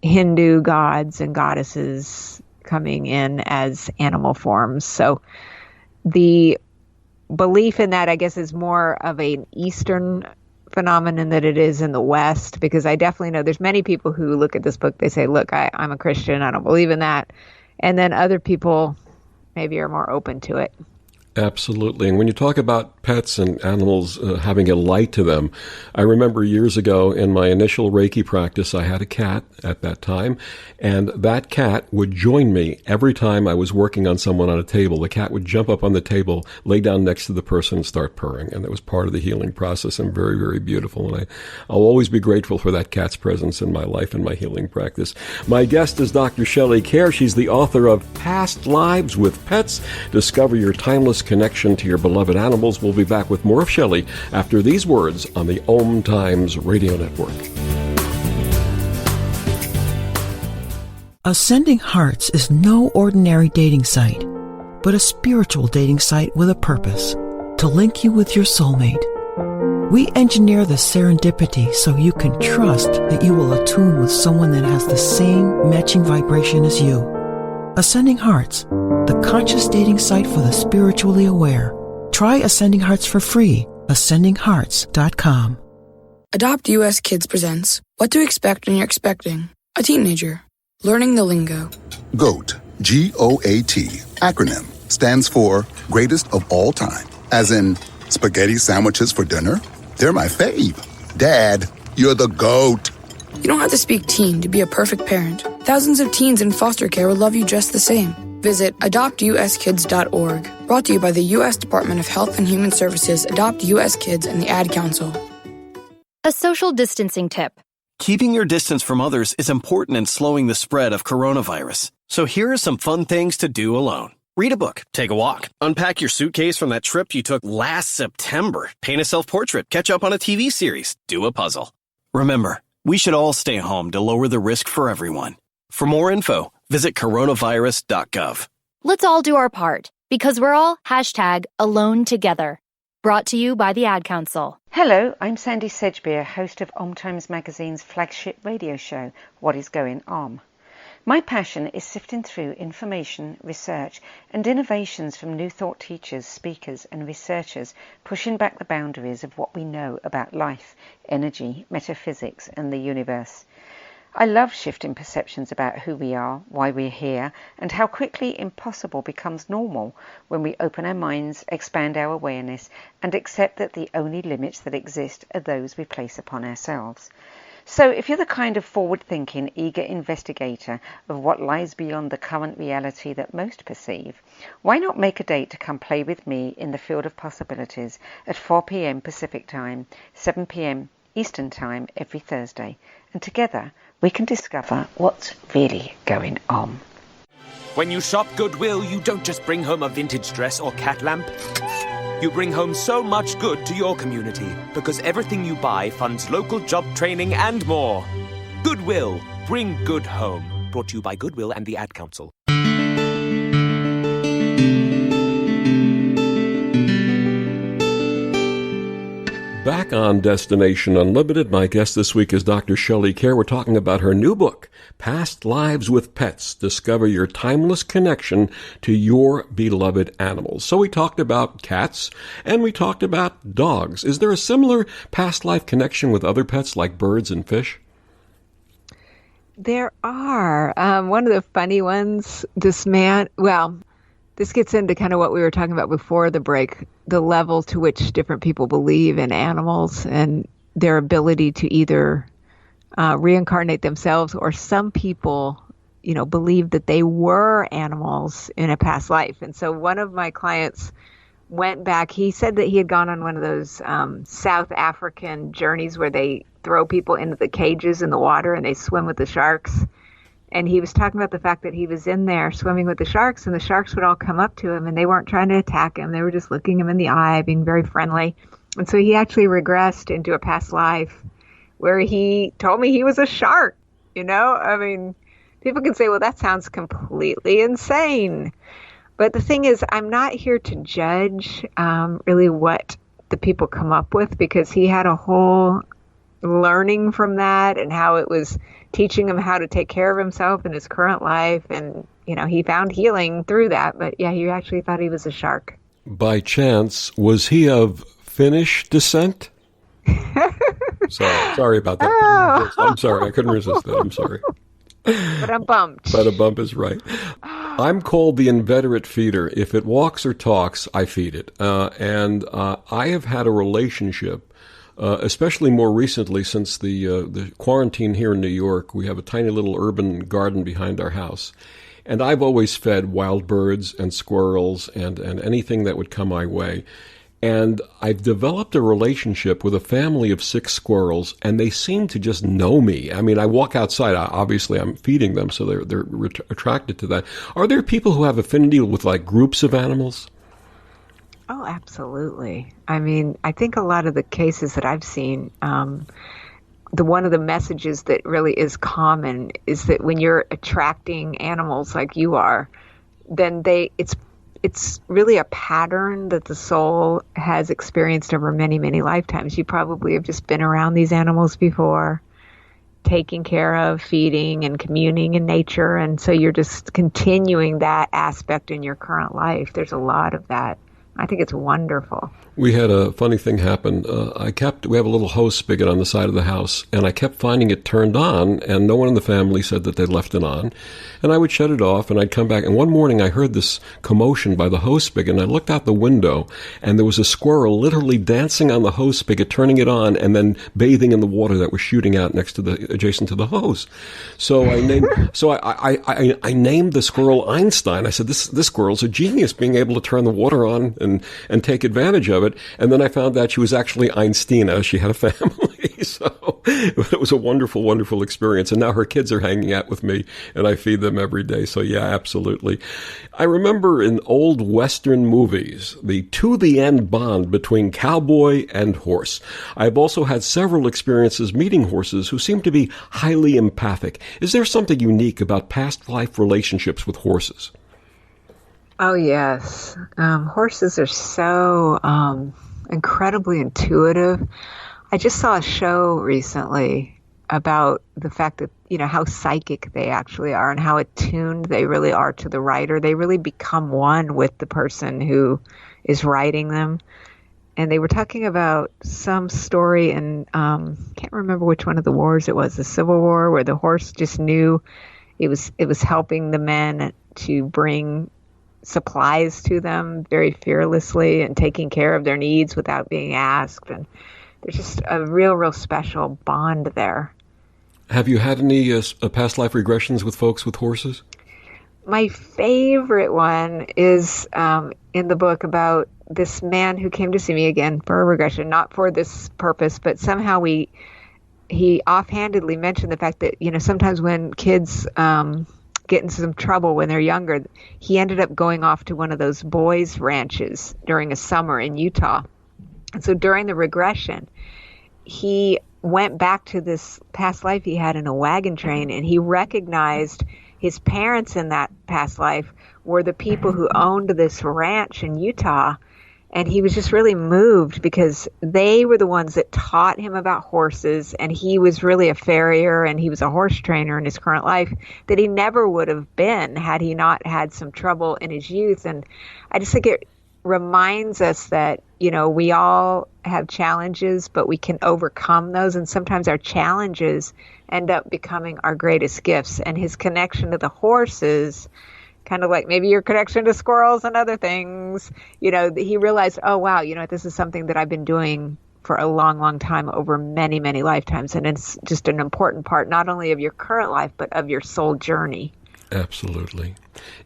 Hindu gods and goddesses coming in as animal forms. So the belief in that, I guess, is more of an Eastern phenomenon than it is in the West, because I definitely know there's many people who look at this book, they say, look, I'm a Christian, I don't believe in that. And then other people maybe are more open to it. Absolutely. And when you talk about pets and animals having a light to them, I remember years ago in my initial Reiki practice, I had a cat at that time, and that cat would join me every time I was working on someone on a table. The cat would jump up on the table, lay down next to the person, and start purring. And that was part of the healing process and very, very beautiful. And I'll always be grateful for that cat's presence in my life and my healing practice. My guest is Dr. Shelley Kaehr. She's the author of Past Lives with Pets. Discover your timeless connection to your beloved animals. We'll be back with more of Shelley after these words on the OMTimes Radio Network. Ascending Hearts is no ordinary dating site, but a spiritual dating site with a purpose, to link you with your soulmate. We engineer the serendipity so you can trust that you will attune with someone that has the same matching vibration as you. Ascending Hearts, the conscious dating site for the spiritually aware. Try Ascending Hearts for free. AscendingHearts.com. Adopt US Kids presents What to Expect When You're Expecting a Teenager. Learning the lingo. GOAT, G-O-A-T, acronym, stands for Greatest of All Time. As in, spaghetti sandwiches for dinner? They're my fave. Dad, you're the GOAT. You don't have to speak teen to be a perfect parent. Thousands of teens in foster care will love you just the same. Visit adoptuskids.org. Brought to you by the U.S. Department of Health and Human Services, Adopt U.S. Kids, and the Ad Council. A social distancing tip. Keeping your distance from others is important in slowing the spread of coronavirus. So here are some fun things to do alone. Read a book, take a walk, unpack your suitcase from that trip you took last September, paint a self-portrait, catch up on a TV series, do a puzzle. Remember, we should all stay home to lower the risk for everyone. For more info, visit coronavirus.gov. Let's all do our part, because we're all #AloneTogether. Brought to you by the Ad Council. Hello, I'm Sandy Sedgbeer, host of OMTimes Magazine's flagship radio show, What is Going On? My passion is sifting through information, research, and innovations from new thought teachers, speakers, and researchers pushing back the boundaries of what we know about life, energy, metaphysics, and the universe. I love shifting perceptions about who we are, why we're here, and how quickly impossible becomes normal when we open our minds, expand our awareness, and accept that the only limits that exist are those we place upon ourselves. So if you're the kind of forward-thinking, eager investigator of what lies beyond the current reality that most perceive, why not make a date to come play with me in the field of possibilities at 4 p.m. Pacific Time, 7 p.m. Eastern Time every Thursday, and together we can discover what's really going on. When you shop Goodwill, you don't just bring home a vintage dress or cat lamp. You bring home so much good to your community, because everything you buy funds local job training and more. Goodwill. Bring good home. Brought to you by Goodwill and the Ad Council. Back on Destination Unlimited, my guest this week is Dr. Shelley Kaehr. We're talking about her new book, Past Lives with Pets. Discover your timeless connection to your beloved animals. So we talked about cats, and we talked about dogs. Is there a similar past life connection with other pets like birds and fish? There are. One of the funny ones, this gets into kind of what we were talking about before the break, the level to which different people believe in animals and their ability to either reincarnate themselves, or some people, believe that they were animals in a past life. And so one of my clients went back. He said that he had gone on one of those South African journeys where they throw people into the cages in the water and they swim with the sharks. And he was talking about the fact that he was in there swimming with the sharks, and the sharks would all come up to him and they weren't trying to attack him. They were just looking him in the eye, being very friendly. And so he actually regressed into a past life where he told me he was a shark. I mean, people can say, well, that sounds completely insane. But the thing is, I'm not here to judge really what the people come up with, because he had a whole learning from that and how it was teaching him how to take care of himself in his current life. And, he found healing through that. But yeah, he actually thought he was a shark. By chance, was he of Finnish descent? Sorry about that. Oh. I'm sorry. I couldn't resist that. I'm sorry. But I'm bummed. But a bump is right. I'm called the inveterate feeder. If it walks or talks, I feed it. And I have had a relationship, especially more recently since the quarantine here in New York. We have a tiny little urban garden behind our house. And I've always fed wild birds and squirrels and anything that would come my way. And I've developed a relationship with a family of 6 squirrels, and they seem to just know me. I mean, I walk outside. Obviously, I'm feeding them, so they're attracted to that. Are there people who have affinity with, like, groups of animals? Oh, absolutely. I mean, I think a lot of the cases that I've seen, one of the messages that really is common is that when you're attracting animals like you are, then it's really a pattern that the soul has experienced over many, many lifetimes. You probably have just been around these animals before, taking care of, feeding, and communing in nature. And so you're just continuing that aspect in your current life. There's a lot of that. I think it's wonderful. We had a funny thing happen. We have a little hose spigot on the side of the house, and I kept finding it turned on, and no one in the family said that they'd left it on. And I would shut it off, and I'd come back. And one morning I heard this commotion by the hose spigot, and I looked out the window, and there was a squirrel literally dancing on the hose spigot, turning it on, and then bathing in the water that was shooting out adjacent to the hose. So I named the squirrel Einstein. I said, this squirrel's a genius, being able to turn the water on and take advantage of it. And then I found out she was actually Einstina. She had a family. So it was a wonderful, wonderful experience. And now her kids are hanging out with me, and I feed them every day. So yeah, absolutely. I remember in old Western movies, the to-the-end bond between cowboy and horse. I've also had several experiences meeting horses who seem to be highly empathic. Is there something unique about past life relationships with horses? Oh, yes. Horses are so incredibly intuitive. I just saw a show recently about the fact that, how psychic they actually are and how attuned they really are to the writer. They really become one with the person who is writing them. And they were talking about some story in, can't remember which one of the wars it was, the Civil War, where the horse just knew it was helping the men to bring supplies to them very fearlessly and taking care of their needs without being asked. And there's just a real special bond there. Have you had any past life regressions with folks with horses? My favorite one is in the book about this man who came to see me again for a regression, not for this purpose, but somehow he offhandedly mentioned the fact that, sometimes when kids get into some trouble when they're younger, he ended up going off to one of those boys' ranches during a summer in Utah. And so during the regression, he went back to this past life he had in a wagon train, and he recognized his parents in that past life were the people who owned this ranch in Utah. And he was just really moved because they were the ones that taught him about horses, and he was really a farrier and he was a horse trainer in his current life that he never would have been had he not had some trouble in his youth. And I just think it reminds us that, we all have challenges, but we can overcome those. And sometimes our challenges end up becoming our greatest gifts. And his connection to the horses, kind of like maybe your connection to squirrels and other things, he realized, oh, wow, this is something that I've been doing for a long, long time, over many, many lifetimes. And it's just an important part, not only of your current life, but of your soul journey. Absolutely.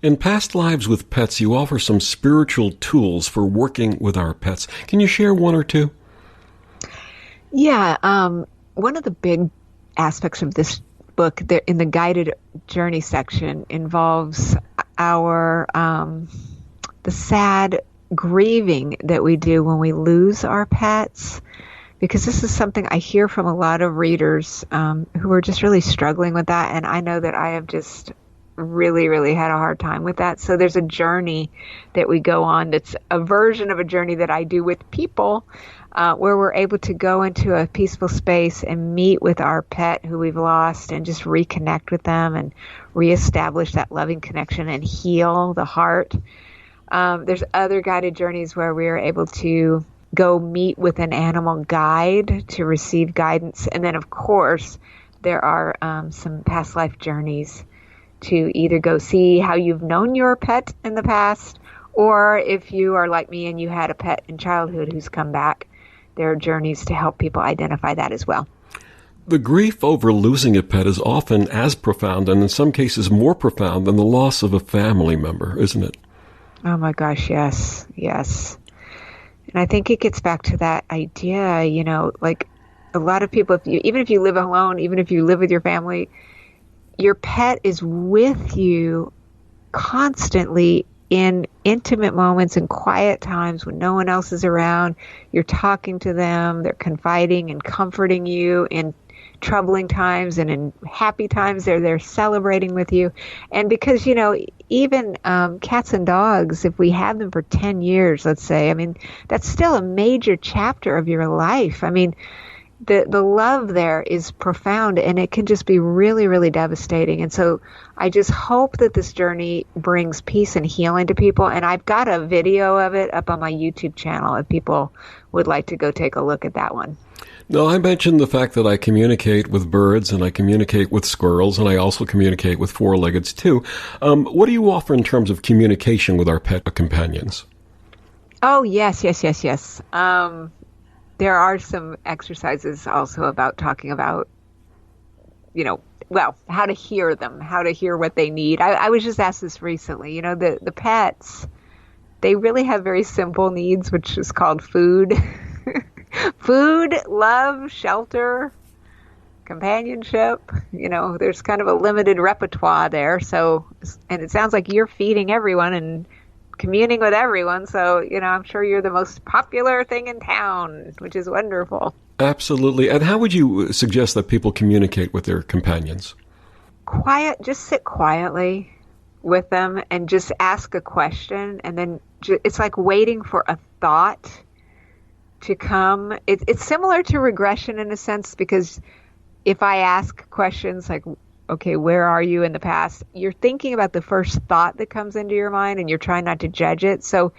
In Past Lives with Pets, you offer some spiritual tools for working with our pets. Can you share one or two? Yeah. One of the big aspects of this book in the guided journey section involves the sad grieving that we do when we lose our pets. Because this is something I hear from a lot of readers who are just really struggling with that. And I know that I have just really, really had a hard time with that. So there's a journey that we go on that's a version of a journey that I do with people where we're able to go into a peaceful space and meet with our pet who we've lost and just reconnect with them and reestablish that loving connection and heal the heart. There's other guided journeys where we are able to go meet with an animal guide to receive guidance. And then, of course, there are some past life journeys to either go see how you've known your pet in the past, or if you are like me and you had a pet in childhood who's come back, there are journeys to help people identify that as well. The grief over losing a pet is often as profound, and in some cases more profound, than the loss of a family member, isn't it? Oh my gosh, yes, yes. And I think it gets back to that idea, like a lot of people, even if you live alone, even if you live with your family, your pet is with you constantly in intimate moments and quiet times when no one else is around. You're talking to them, they're confiding and comforting you in troubling times, and in happy times they're celebrating with you. And because, even cats and dogs, if we have them for 10 years, let's say, that's still a major chapter of your life. The love there is profound, and it can just be really, really devastating. And so I just hope that this journey brings peace and healing to people. And I've got a video of it up on my YouTube channel if people would like to go take a look at that one. Now, I mentioned the fact that I communicate with birds and I communicate with squirrels, and I also communicate with four-leggeds too. What do you offer in terms of communication with our pet companions? Oh, yes. There are some exercises also about talking about, how to hear them, how to hear what they need. I was just asked this recently. The pets, they really have very simple needs, which is called food. Food, love, shelter, companionship. There's kind of a limited repertoire there. So, and it sounds like you're feeding everyone and communing with everyone. So, I'm sure you're the most popular thing in town, which is wonderful. Absolutely. And how would you suggest that people communicate with their companions? Just sit quietly with them and just ask a question. And then it's like waiting for a thought to come. It's similar to regression in a sense, because if I ask questions like, okay, where are you in the past? You're thinking about the first thought that comes into your mind, and you're trying not to judge it. So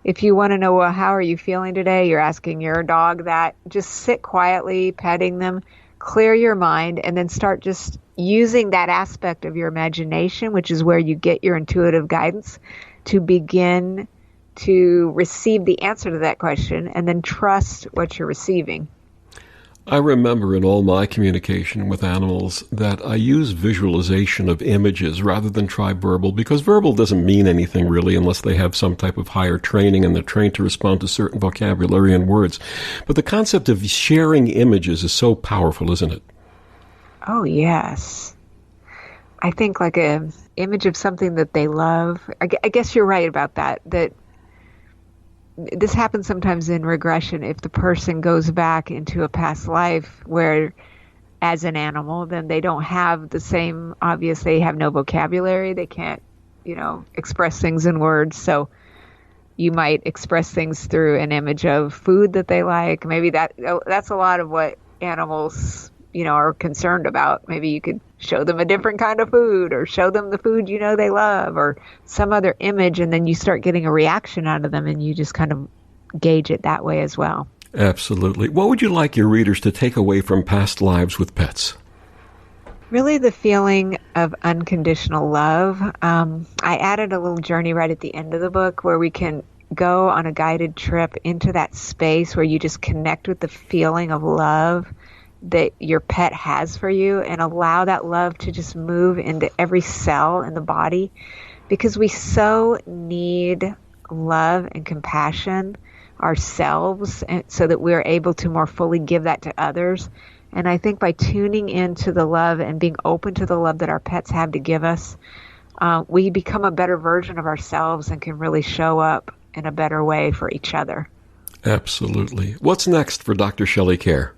if you want to know, well, how are you feeling today? You're asking your dog that. Just sit quietly, petting them, clear your mind, and then start just using that aspect of your imagination, which is where you get your intuitive guidance, to begin to receive the answer to that question, and then trust what you're receiving. I remember in all my communication with animals that I use visualization of images rather than try verbal, because verbal doesn't mean anything really unless they have some type of higher training and they're trained to respond to certain vocabulary and words. But the concept of sharing images is so powerful, isn't it? Oh, yes. I think like an image of something that they love. I guess you're right about that this happens sometimes in regression. If the person goes back into a past life where, as an animal, then they don't have the same, obviously, they have no vocabulary. They can't, express things in words. So you might express things through an image of food that they like. Maybe that's a lot of what animals are concerned about. Maybe you could show them a different kind of food, or show them the food they love, or some other image, and then you start getting a reaction out of them, and you just kind of gauge it that way as well. Absolutely. What would you like your readers to take away from Past Lives with Pets? Really the feeling of unconditional love. I added a little journey right at the end of the book where we can go on a guided trip into that space where you just connect with the feeling of love that your pet has for you, and allow that love to just move into every cell in the body, because we so need love and compassion ourselves, and so that we're able to more fully give that to others. And I think by tuning into the love and being open to the love that our pets have to give us, we become a better version of ourselves and can really show up in a better way for each other. Absolutely. What's next for Dr. Shelley Kaehr?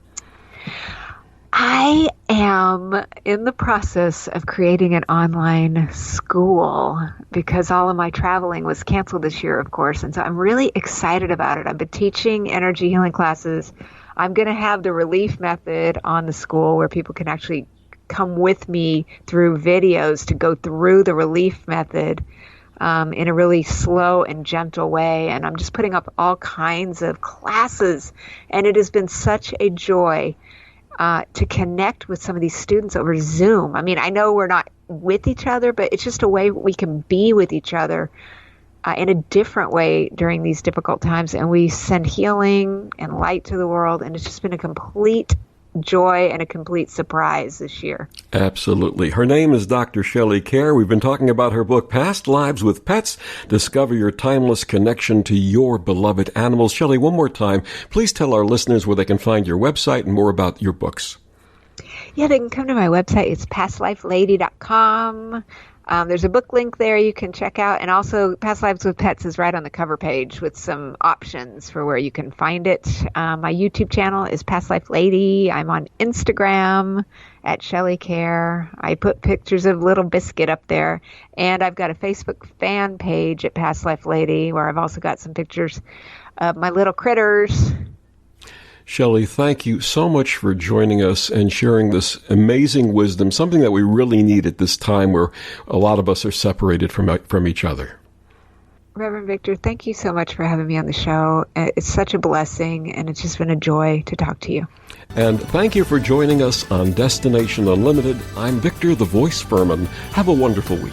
I am in the process of creating an online school because all of my traveling was canceled this year, of course. And so I'm really excited about it. I've been teaching energy healing classes. I'm going to have the relief method on the school where people can actually come with me through videos to go through the relief method in a really slow and gentle way. And I'm just putting up all kinds of classes. And it has been such a joy to connect with some of these students over Zoom. I mean, I know we're not with each other, but it's just a way we can be with each other in a different way during these difficult times. And we send healing and light to the world. And it's just been a complete joy and a complete surprise this year. Absolutely. Her name is Dr. Shelley Kaehr. We've been talking about her book, Past Lives with Pets. Discover your timeless connection to your beloved animals. Shelley, one more time, please tell our listeners where they can find your website and more about your books. Yeah, they can come to my website. It's pastlifelady.com. There's a book link there you can check out. And also, Past Lives with Pets is right on the cover page with some options for where you can find it. My YouTube channel is Past Life Lady. I'm on Instagram at Shelley Kaehr. I put pictures of Little Biscuit up there. And I've got a Facebook fan page at Past Life Lady where I've also got some pictures of my little critters. Shelley, thank you so much for joining us and sharing this amazing wisdom, something that we really need at this time where a lot of us are separated from each other. Reverend Victor, thank you so much for having me on the show. It's such a blessing, and it's just been a joy to talk to you. And thank you for joining us on Destination Unlimited. I'm Victor, the Voice Fuhrman. Have a wonderful week.